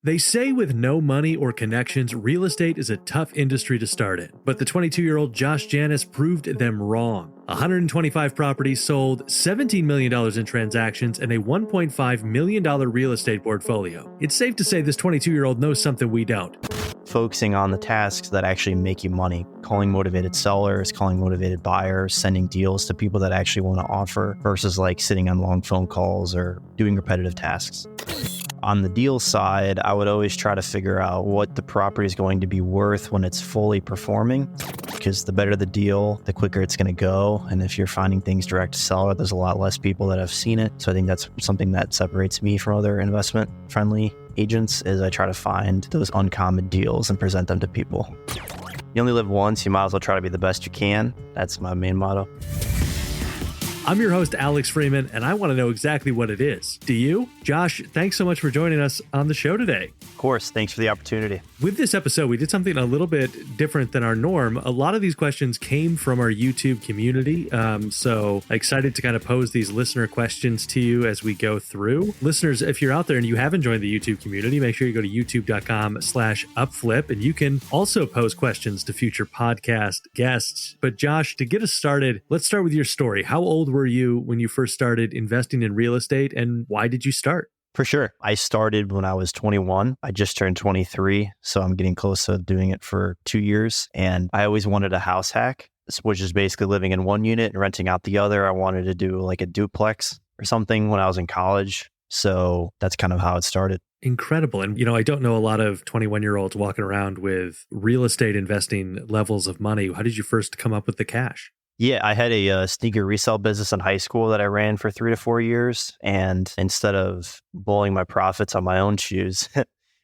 They say with no money or connections, real estate is a tough industry to start in. But the 22-year-old Josh Janus proved them wrong. 125 properties sold, $17 million in transactions, and a $1.5 million real estate portfolio. It's safe to say this 22-year-old knows something we don't. Focusing on the tasks that actually make you money, calling motivated sellers, calling motivated buyers, sending deals to people that actually want to offer versus like sitting on long phone calls or doing repetitive tasks. On the deal side, I would always try to figure out what the property is going to be worth when it's fully performing, because the better the deal, the quicker it's going to go. And if you're finding things direct to seller, there's a lot less people that have seen it. So I think that's something that separates me from other investment-friendly agents is I try to find those uncommon deals and present them to people. You only live once, you might as well try to be the best you can. That's my main motto. I'm your host, Alex Freeman, and I want to know exactly what it is. Do you? Josh, thanks so much for joining us on the show today. Of course. Thanks for the opportunity. With this episode, we did something a little bit different than our norm. A lot of these questions came from our YouTube community. So excited to kind of pose these listener questions to you as we go through. Listeners, if you're out there and you haven't joined the YouTube community, make sure you go to youtube.com/upflip, and you can also pose questions to future podcast guests. But Josh, to get us started, let's start with your story. How old were you when you first started investing in real estate, and why did you start? For sure. I started when I was 21. I just turned 23, so I'm getting close to doing it for 2 years. And I always wanted a house hack, which is basically living in one unit and renting out the other. I wanted to do like a duplex or something when I was in college. So that's kind of how it started. Incredible. And, I don't know a lot of 21-year-olds walking around with real estate investing levels of money. How did you first come up with the cash? Yeah, I had a sneaker resale business in high school that I ran for 3 to 4 years. And instead of blowing my profits on my own shoes,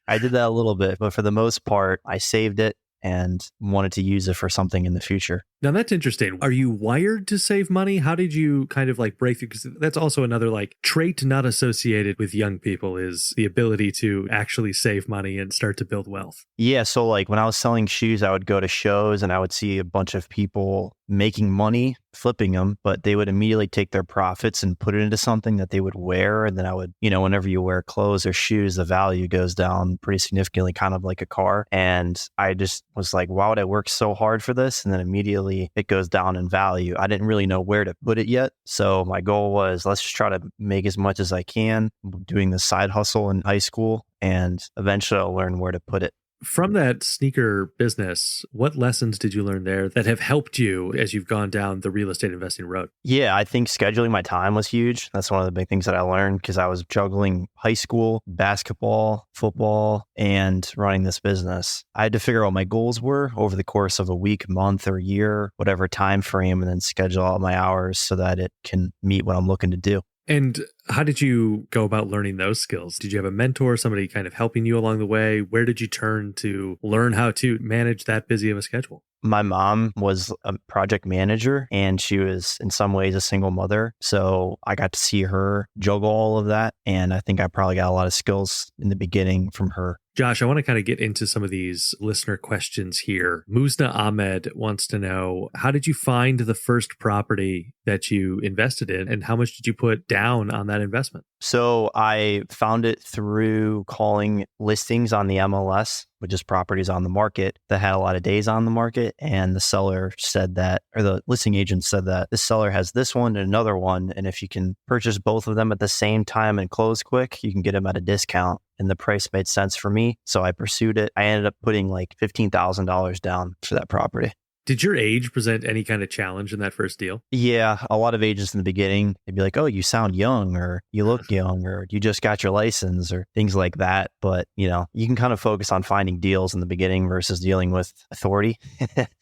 I did that a little bit. But for the most part, I saved it and wanted to use it for something in the future. Now, that's interesting. Are you wired to save money? How did you kind of like break through? Because that's also another like trait not associated with young people is the ability to actually save money and start to build wealth. Yeah. So like when I was selling shoes, I would go to shows and I would see a bunch of people making money flipping them, but they would immediately take their profits and put it into something that they would wear. And then I would, whenever you wear clothes or shoes, the value goes down pretty significantly, kind of like a car. And I just was like, why would I work so hard for this? And then immediately it goes down in value. I didn't really know where to put it yet. So my goal was, let's just try to make as much as I can doing the side hustle in high school. And eventually I'll learn where to put it. From that sneaker business, what lessons did you learn there that have helped you as you've gone down the real estate investing road? Yeah, I think scheduling my time was huge. That's one of the big things that I learned because I was juggling high school, basketball, football, and running this business. I had to figure out what my goals were over the course of a week, month, or year, whatever time frame, and then schedule all my hours so that it can meet what I'm looking to do. And how did you go about learning those skills? Did you have a mentor, somebody kind of helping you along the way? Where did you turn to learn how to manage that busy of a schedule? My mom was a project manager and she was in some ways a single mother. So I got to see her juggle all of that. And I think I probably got a lot of skills in the beginning from her. Josh, I want to kind of get into some of these listener questions here. Musna Ahmed wants to know, how did you find the first property that you invested in and how much did you put down on that investment? So I found it through calling listings on the MLS, which is properties on the market that had a lot of days on the market. And the seller said that, or the listing agent said that the seller has this one and another one. And if you can purchase both of them at the same time and close quick, you can get them at a discount. And the price made sense for me. So I pursued it. I ended up putting like $15,000 down for that property. Did your age present any kind of challenge in that first deal? Yeah, a lot of agents in the beginning, they'd be like, oh, you sound young, or you look young, or you just got your license, or things like that. But, you can kind of focus on finding deals in the beginning versus dealing with authority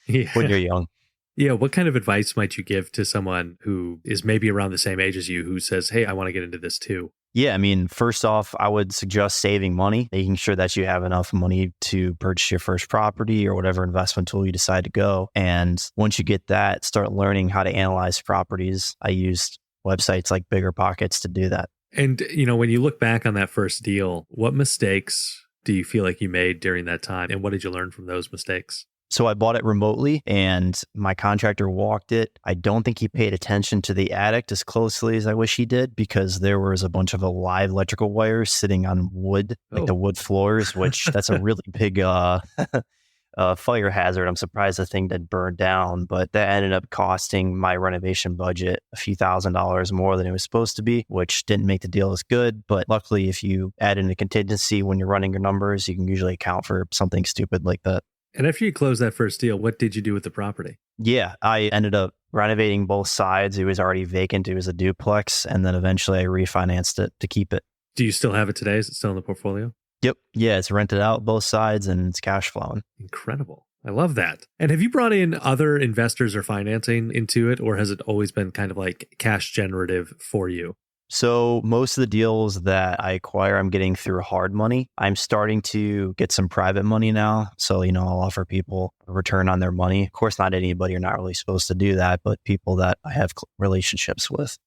when you're young. Yeah. What kind of advice might you give to someone who is maybe around the same age as you who says, hey, I want to get into this too? Yeah, first off, I would suggest saving money, making sure that you have enough money to purchase your first property or whatever investment tool you decide to go. And once you get that, start learning how to analyze properties. I used websites like BiggerPockets to do that. And, when you look back on that first deal, what mistakes do you feel like you made during that time? And what did you learn from those mistakes? So I bought it remotely and my contractor walked it. I don't think he paid attention to the attic as closely as I wish he did because there was a bunch of live electrical wires sitting on wood, like the wood floors, which that's a really big fire hazard. I'm surprised the thing didn't burn down, but that ended up costing my renovation budget a few $1,000s more than it was supposed to be, which didn't make the deal as good. But luckily, if you add in a contingency when you're running your numbers, you can usually account for something stupid like that. And after you closed that first deal, what did you do with the property? Yeah, I ended up renovating both sides. It was already vacant. It was a duplex. And then eventually I refinanced it to keep it. Do you still have it today? Is it still in the portfolio? Yep. Yeah, it's rented out both sides and it's cash flowing. Incredible. I love that. And have you brought in other investors or financing into it, or has it always been kind of like cash generative for you? So most of the deals that I acquire, I'm getting through hard money. I'm starting to get some private money now. So, I'll offer people a return on their money. Of course, not anybody. You're not really supposed to do that, but people that I have relationships with.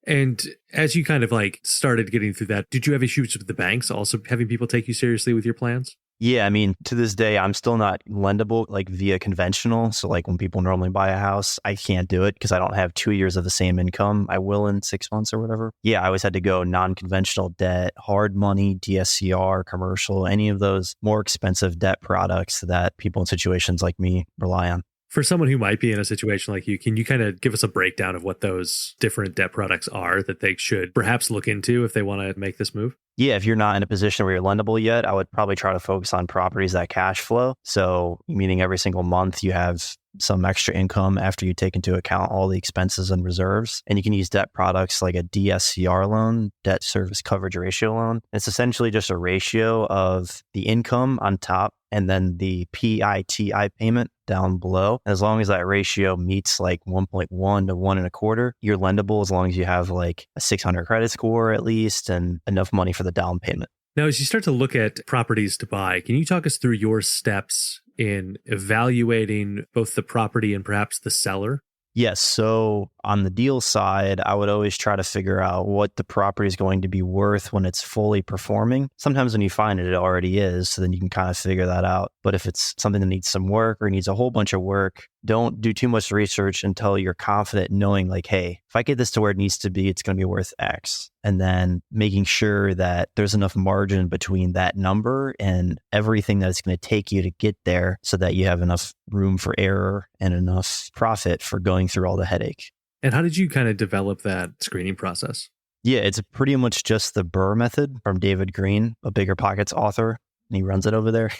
And as you kind of like started getting through that, did you have issues with the banks also having people take you seriously with your plans? Yeah, to this day, I'm still not lendable like via conventional. So like when people normally buy a house, I can't do it because I don't have 2 years of the same income. I will in 6 months or whatever. Yeah, I always had to go non-conventional debt, hard money, DSCR, commercial, any of those more expensive debt products that people in situations like me rely on. For someone who might be in a situation like you, can you kind of give us a breakdown of what those different debt products are that they should perhaps look into if they want to make this move? Yeah, if you're not in a position where you're lendable yet, I would probably try to focus on properties that cash flow. So meaning every single month you have some extra income after you take into account all the expenses and reserves. And you can use debt products like a DSCR loan, debt service coverage ratio loan. It's essentially just a ratio of the income on top and then the PITI payment down below. As long as that ratio meets like 1.1 to 1.25, you're lendable as long as you have like a 600 credit score at least and enough money for the down payment. Now, as you start to look at properties to buy, can you talk us through your steps in evaluating both the property and perhaps the seller? Yes. So on the deal side, I would always try to figure out what the property is going to be worth when it's fully performing. Sometimes when you find it, it already is. So then you can kind of figure that out. But if it's something that needs some work or needs a whole bunch of work, don't do too much research until you're confident knowing like, hey, if I get this to where it needs to be, it's going to be worth X. And then making sure that there's enough margin between that number and everything that it's going to take you to get there so that you have enough room for error and enough profit for going through all the headache. And how did you kind of develop that screening process? Yeah, it's pretty much just the BRRRR method from David Green, a Bigger Pockets author, and he runs it over there.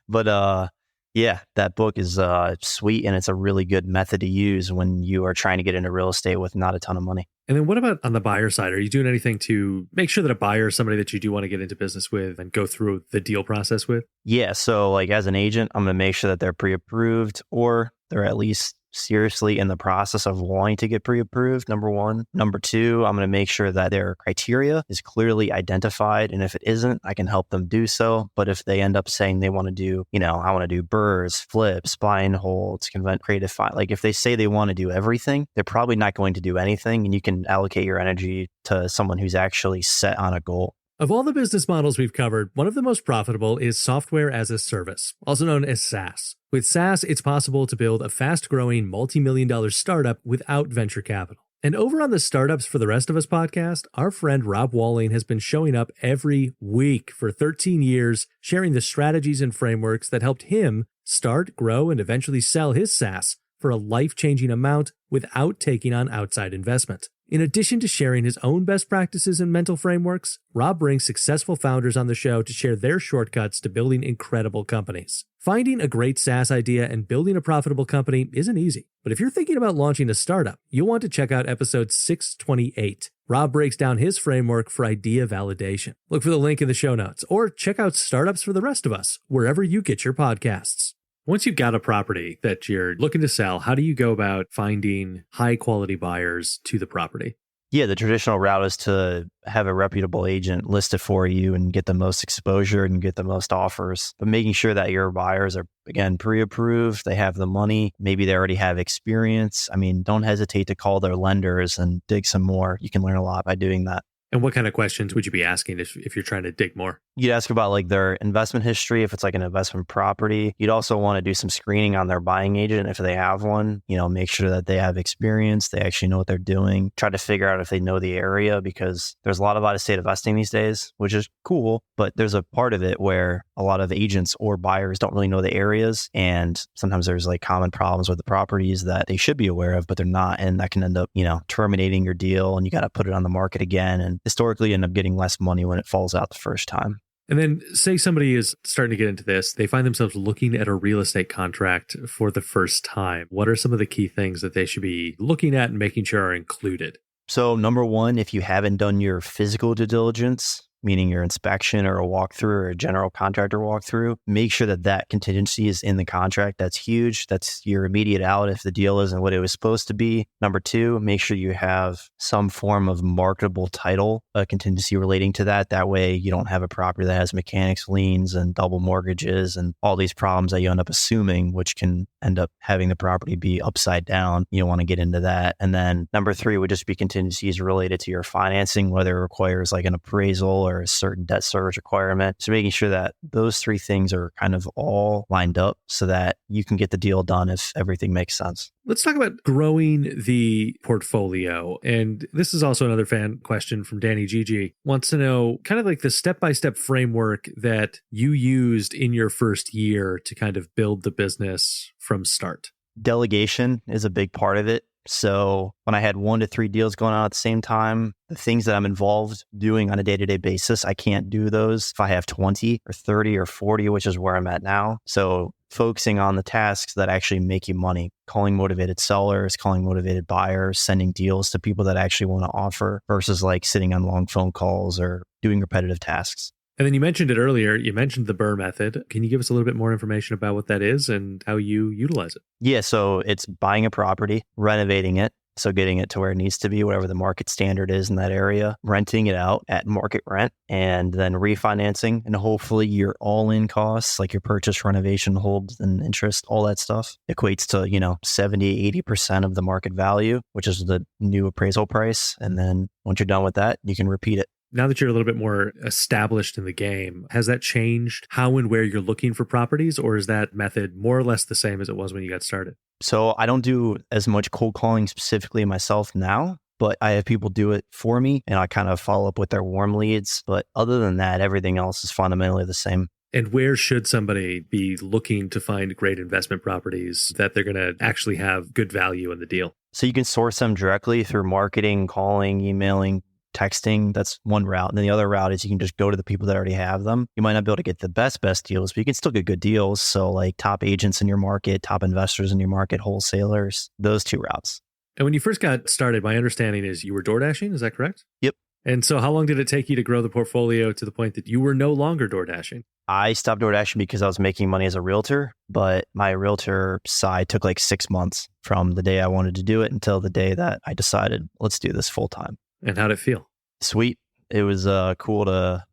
But yeah, that book is sweet, and it's a really good method to use when you are trying to get into real estate with not a ton of money. And then what about on the buyer side? Are you doing anything to make sure that a buyer is somebody that you do want to get into business with and go through the deal process with? Yeah, so like as an agent, I'm going to make sure that they're pre-approved or they're at least seriously in the process of wanting to get pre-approved, number one. Number two, I'm going to make sure that their criteria is clearly identified. And if it isn't, I can help them do so. But if they end up saying they want to do, I want to do BRRRRs, flips, buy and holds, creative file. Like if they say they want to do everything, they're probably not going to do anything. And you can allocate your energy to someone who's actually set on a goal. Of all the business models we've covered, one of the most profitable is software as a service, also known as SaaS. With SaaS, it's possible to build a fast-growing, multi-million-dollar startup without venture capital. And over on the Startups for the Rest of Us podcast, our friend Rob Walling has been showing up every week for 13 years, sharing the strategies and frameworks that helped him start, grow, and eventually sell his SaaS for a life-changing amount without taking on outside investment. In addition to sharing his own best practices and mental frameworks, Rob brings successful founders on the show to share their shortcuts to building incredible companies. Finding a great SaaS idea and building a profitable company isn't easy, but if you're thinking about launching a startup, you'll want to check out episode 628. Rob breaks down his framework for idea validation. Look for the link in the show notes, or check out Startups for the Rest of Us, wherever you get your podcasts. Once you've got a property that you're looking to sell, how do you go about finding high quality buyers to the property? Yeah, the traditional route is to have a reputable agent list it for you and get the most exposure and get the most offers. But making sure that your buyers are, again, pre-approved, they have the money, maybe they already have experience. Don't hesitate to call their lenders and dig some more. You can learn a lot by doing that. And what kind of questions would you be asking if you're trying to dig more? You'd ask about like their investment history, if it's like an investment property. You'd also want to do some screening on their buying agent if they have one, make sure that they have experience, they actually know what they're doing. Try to figure out if they know the area, because there's a lot of out-of-state investing these days, which is cool, but there's a part of it where a lot of agents or buyers don't really know the areas, and sometimes there's like common problems with the properties that they should be aware of, but they're not, and that can end up, terminating your deal, and you got to put it on the market again, and historically end up getting less money when it falls out the first time. And then say somebody is starting to get into this, they find themselves looking at a real estate contract for the first time. What are some of the key things that they should be looking at and making sure are included? So number one, if you haven't done your physical due diligence, meaning your inspection or a walkthrough or a general contractor walkthrough, make sure that that contingency is in the contract. That's huge. That's your immediate out if the deal isn't what it was supposed to be. Number two, make sure you have some form of marketable title, a contingency relating to that. That way you don't have a property that has mechanics liens and double mortgages and all these problems that you end up assuming, which can end up having the property be upside down. You don't want to get into that. And then number three would just be contingencies related to your financing, whether it requires like an appraisal or a certain debt service requirement. So making sure that those three things are kind of all lined up so that you can get the deal done if everything makes sense. Let's talk about growing the portfolio. And this is also another fan question from Danny Gigi. Wants to know kind of like the step-by-step framework that you used in your first year to kind of build the business from start. Delegation is a big part of it. So when I had 1 to 3 deals going on at the same time, the things that I'm involved doing on a day-to-day basis, I can't do those if I have 20 or 30 or 40, which is where I'm at now. So focusing on the tasks that actually make you money, calling motivated sellers, calling motivated buyers, sending deals to people that actually want to offer versus like sitting on long phone calls or doing repetitive tasks. And then you mentioned it earlier. You mentioned the BRRRR method. Can you give us a little bit more information about what that is and how you utilize it? Yeah, so it's buying a property, renovating it, so getting it to where it needs to be, whatever the market standard is in that area, renting it out at market rent, and then refinancing. And hopefully your all-in costs, like your purchase, renovation, holds, and interest, all that stuff equates to, 70, 80% of the market value, which is the new appraisal price. And then once you're done with that, you can repeat it. Now that you're a little bit more established in the game, has that changed how and where you're looking for properties, or is that method more or less the same as it was when you got started? So I don't do as much cold calling specifically myself now, but I have people do it for me and I kind of follow up with their warm leads. But other than that, everything else is fundamentally the same. And where should somebody be looking to find great investment properties that they're going to actually have good value in the deal? So you can source them directly through marketing, calling, emailing, texting. That's one route. And then the other route is you can just go to the people that already have them. You might not be able to get the best deals, but you can still get good deals. So like top agents in your market, top investors in your market, wholesalers, those two routes. And when you first got started, my understanding is you were Doordashing. Is that correct? Yep. And so how long did it take you to grow the portfolio to the point that you were no longer Doordashing? I stopped Doordashing because I was making money as a realtor, but my realtor side took like 6 months from the day I wanted to do it until the day that I decided, let's do this full time. And how'd it feel? Sweet. It was cool to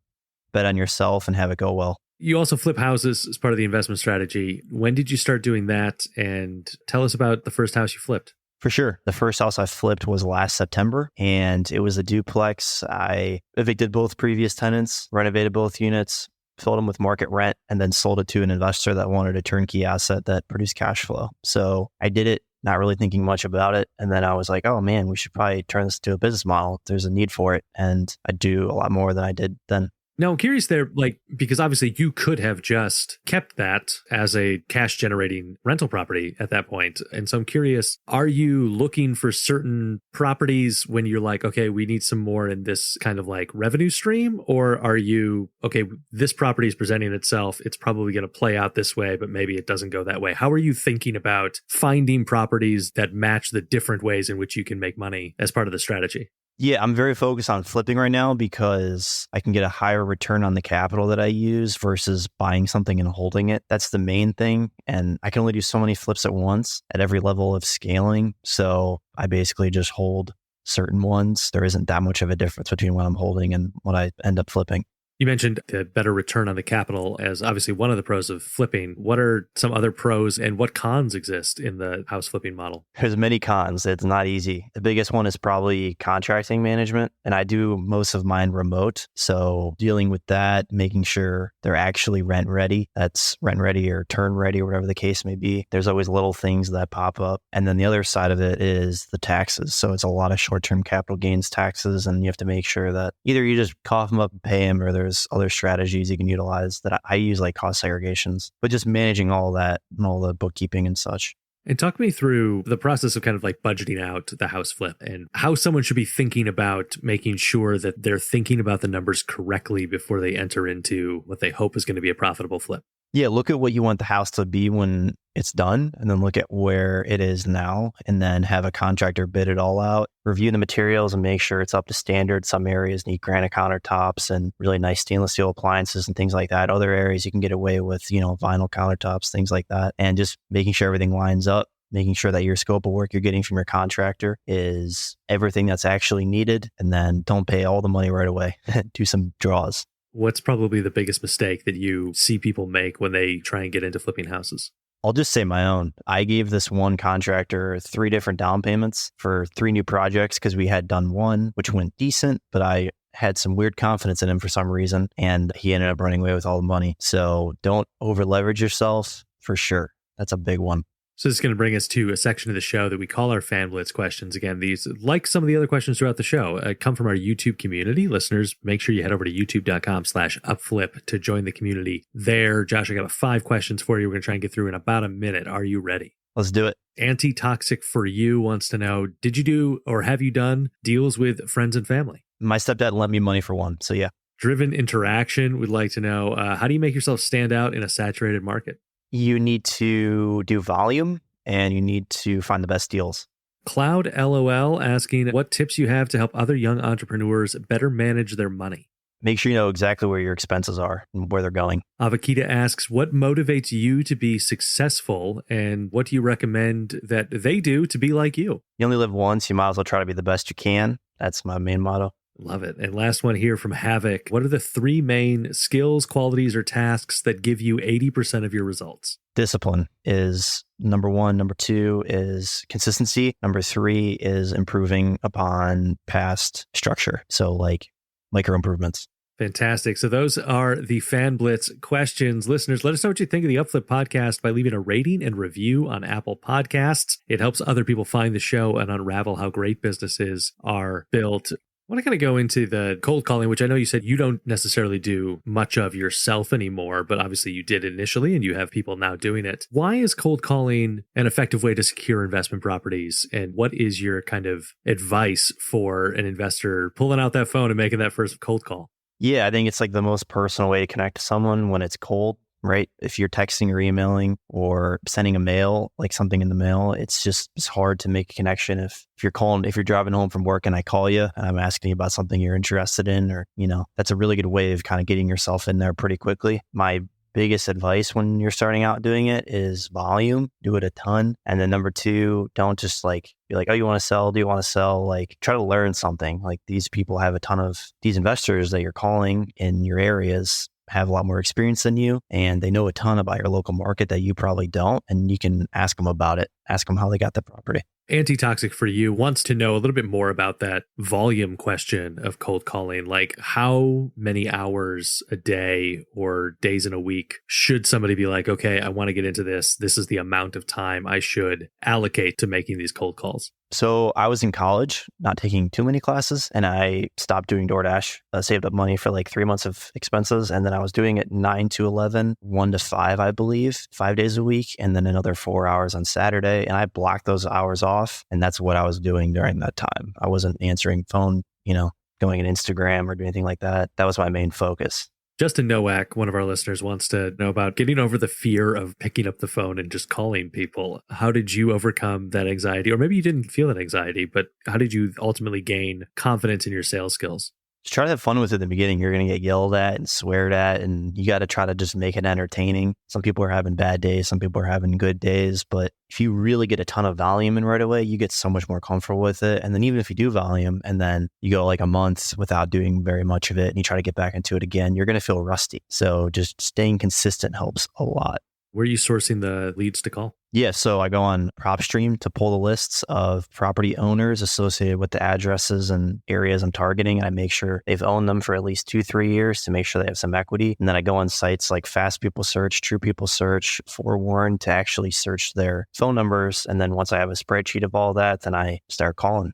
bet on yourself and have it go well. You also flip houses as part of the investment strategy. When did you start doing that? And tell us about the first house you flipped. For sure. The first house I flipped was last September, and it was a duplex. I evicted both previous tenants, renovated both units, filled them with market rent, and then sold it to an investor that wanted a turnkey asset that produced cash flow. So I did it, not really thinking much about it. And then I was like, oh man, we should probably turn this into a business model. There's a need for it. And I do a lot more than I did then. Now, I'm curious there, because obviously you could have just kept that as a cash generating rental property at that point. And so I'm curious, are you looking for certain properties when you're like, okay, we need some more in this kind of like revenue stream? Or are you, okay, this property is presenting itself, it's probably going to play out this way, but maybe it doesn't go that way. How are you thinking about finding properties that match the different ways in which you can make money as part of the strategy? Yeah, I'm very focused on flipping right now because I can get a higher return on the capital that I use versus buying something and holding it. That's the main thing. And I can only do so many flips at once at every level of scaling. So I basically just hold certain ones. There isn't that much of a difference between what I'm holding and what I end up flipping. You mentioned the better return on the capital as obviously one of the pros of flipping. What are some other pros and what cons exist in the house flipping model? There's many cons. It's not easy. The biggest one is probably contracting management. And I do most of mine remote. So dealing with that, making sure they're actually rent ready. That's rent ready or turn ready or whatever the case may be. There's always little things that pop up. And then the other side of it is the taxes. So it's a lot of short-term capital gains taxes. And you have to make sure that either you just cough them up and pay them, or there's other strategies you can utilize that I use, like cost segregations, but just managing all that and all the bookkeeping and such. And talk me through the process of kind of like budgeting out the house flip and how someone should be thinking about making sure that they're thinking about the numbers correctly before they enter into what they hope is going to be a profitable flip. Yeah, look at what you want the house to be when it's done, and then look at where it is now, and then have a contractor bid it all out, review the materials and make sure it's up to standard. Some areas need granite countertops and really nice stainless steel appliances and things like that. Other areas you can get away with, vinyl countertops, things like that, and just making sure everything lines up, making sure that your scope of work you're getting from your contractor is everything that's actually needed, and then don't pay all the money right away. Do some draws. What's probably the biggest mistake that you see people make when they try and get into flipping houses? I'll just say my own. I gave this one contractor 3 different down payments for 3 new projects because we had done one, which went decent, but I had some weird confidence in him for some reason, and he ended up running away with all the money. So don't over leverage yourself for sure. That's a big one. So this is going to bring us to a section of the show that we call our Fan Blitz questions. Again, these, like some of the other questions throughout the show, come from our YouTube community. Listeners, make sure you head over to youtube.com/upflip to join the community there. Josh, I got 5 questions for you. We're going to try and get through in about a minute. Are you ready? Let's do it. Anti-Toxic for You wants to know, did you do or have you done deals with friends and family? My stepdad lent me money for one. So yeah. Driven Interaction would like to know, how do you make yourself stand out in a saturated market? You need to do volume and you need to find the best deals. Cloud LOL asking what tips you have to help other young entrepreneurs better manage their money. Make sure you know exactly where your expenses are and where they're going. Avakita asks, what motivates you to be successful and what do you recommend that they do to be like you? You only live once. You might as well try to be the best you can. That's my main motto. Love it. And last one here from Havoc. What are the 3 main skills, qualities, or tasks that give you 80% of your results? Discipline is number 1. Number 2 is consistency. Number 3 is improving upon past structure. So like micro improvements. Fantastic. So those are the Fan Blitz questions. Listeners, let us know what you think of the Upflip podcast by leaving a rating and review on Apple Podcasts. It helps other people find the show and unravel how great businesses are built. I want to kind of go into the cold calling, which I know you said you don't necessarily do much of yourself anymore, but obviously you did initially and you have people now doing it. Why is cold calling an effective way to secure investment properties? And what is your kind of advice for an investor pulling out that phone and making that first cold call? Yeah, I think it's like the most personal way to connect to someone when it's cold, right? If you're texting or emailing or sending a mail, like something in the mail, it's hard to make a connection. If you're driving home from work and I call you and I'm asking you about something you're interested in, or, that's a really good way of kind of getting yourself in there pretty quickly. My biggest advice when you're starting out doing it is volume, do it a ton. And then number 2, don't just be like, oh, you want to sell? Do you want to sell? Like, try to learn something. Like, these people have a ton of these investors that you're calling in your areas have a lot more experience than you, and they know a ton about your local market that you probably don't, and you can ask them about it. Ask them how they got the property. Anti-Toxic for You wants to know a little bit more about that volume question of cold calling. Like, how many hours a day or days in a week should somebody be like, okay, I want to get into this. This is the amount of time I should allocate to making these cold calls? So I was in college, not taking too many classes, and I stopped doing Doordash. I saved up money for like 3 months of expenses. And then I was doing it 9 to 11, 1 to 5, I believe, 5 days a week, and then another 4 hours on Saturday. And I blocked those hours off. And that's what I was doing during that time. I wasn't answering phone, going on Instagram or doing anything like that. That was my main focus. Justin Nowak, one of our listeners, wants to know about getting over the fear of picking up the phone and just calling people. How did you overcome that anxiety? Or maybe you didn't feel that anxiety, but how did you ultimately gain confidence in your sales skills? Just try to have fun with it in the beginning. You're going to get yelled at and sweared at, and you got to try to just make it entertaining. Some people are having bad days. Some people are having good days. But if you really get a ton of volume in right away, you get so much more comfortable with it. And then even if you do volume and then you go like a month without doing very much of it and you try to get back into it again, you're going to feel rusty. So just staying consistent helps a lot. Where are you sourcing the leads to call? Yeah, so I go on PropStream to pull the lists of property owners associated with the addresses and areas I'm targeting. And I make sure they've owned them for at least 2-3 years to make sure they have some equity. And then I go on sites like Fast People Search, True People Search, Forewarn to actually search their phone numbers. And then once I have a spreadsheet of all that, then I start calling.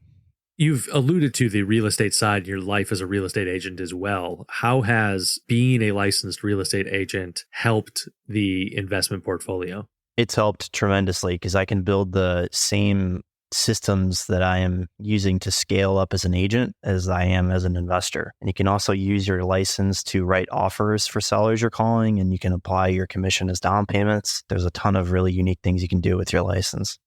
You've alluded to the real estate side in your life as a real estate agent as well. How has being a licensed real estate agent helped the investment portfolio? It's helped tremendously because I can build the same systems that I am using to scale up as an agent as I am as an investor. And you can also use your license to write offers for sellers you're calling, and you can apply your commission as down payments. There's a ton of really unique things you can do with your license.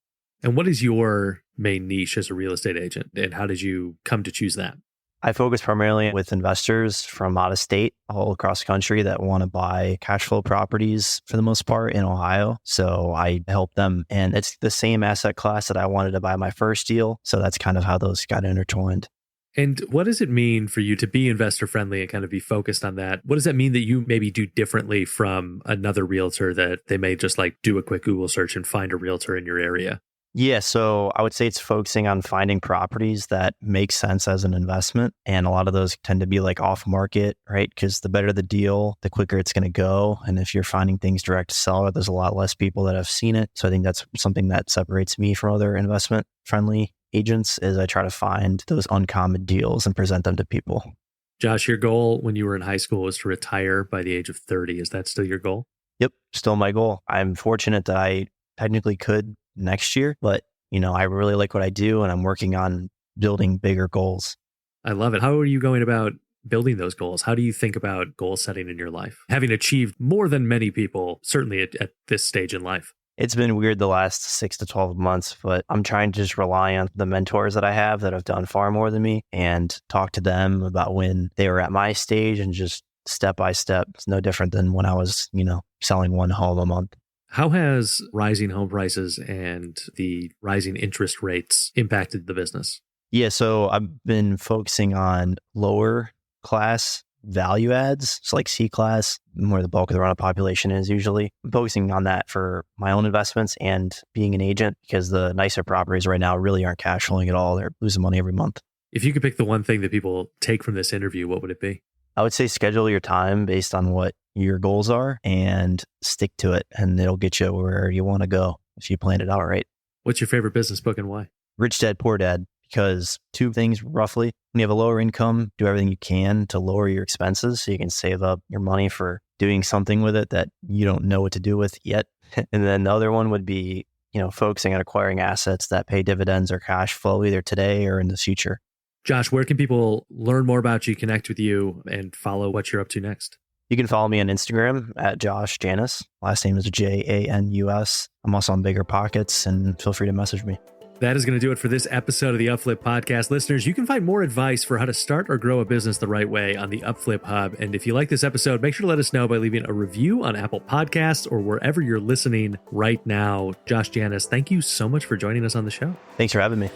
And what is your main niche as a real estate agent, and how did you come to choose that? I focus primarily with investors from out of state, all across the country that want to buy cash flow properties for the most part in Ohio. So I help them. And it's the same asset class that I wanted to buy my first deal. So that's kind of how those got intertwined. And what does it mean for you to be investor friendly and kind of be focused on that? What does that mean that you maybe do differently from another realtor that they may just like do a quick Google search and find a realtor in your area? Yeah, so I would say it's focusing on finding properties that make sense as an investment. And a lot of those tend to be like off market, right? Because the better the deal, the quicker it's going to go. And if you're finding things direct to seller, there's a lot less people that have seen it. So I think that's something that separates me from other investment friendly agents is I try to find those uncommon deals and present them to people. Josh, your goal when you were in high school was to retire by the age of 30. Is that still your goal? Yep, still my goal. I'm fortunate that I technically could next year, but I really like what I do and I'm working on building bigger goals. I love it. How are you going about building those goals? How do you think about goal setting in your life? Having achieved more than many people, certainly at this stage in life. It's been weird the last 6 to 12 months, but I'm trying to just rely on the mentors that I have that have done far more than me and talk to them about when they were at my stage and just step by step. It's no different than when I was, selling one home a month. How has rising home prices and the rising interest rates impacted the business? Yeah, so I've been focusing on lower class value adds. It's like C-class, where the bulk of the rental population is usually. I'm focusing on that for my own investments and being an agent because the nicer properties right now really aren't cash flowing at all. They're losing money every month. If you could pick the one thing that people take from this interview, what would it be? I would say schedule your time based on what your goals are and stick to it, and it'll get you where you want to go if you plan it out right. What's your favorite business book and why? Rich Dad, Poor Dad, because two things roughly. When you have a lower income, do everything you can to lower your expenses so you can save up your money for doing something with it that you don't know what to do with yet. And then the other one would be, focusing on acquiring assets that pay dividends or cash flow either today or in the future. Josh, where can people learn more about you, connect with you, and follow what you're up to next? You can follow me on Instagram at Josh Janus. Last name is Janus. I'm also on Bigger Pockets, and feel free to message me. That is going to do it for this episode of the Upflip Podcast. Listeners, you can find more advice for how to start or grow a business the right way on the Upflip Hub. And if you like this episode, make sure to let us know by leaving a review on Apple Podcasts or wherever you're listening right now. Josh Janus, thank you so much for joining us on the show. Thanks for having me.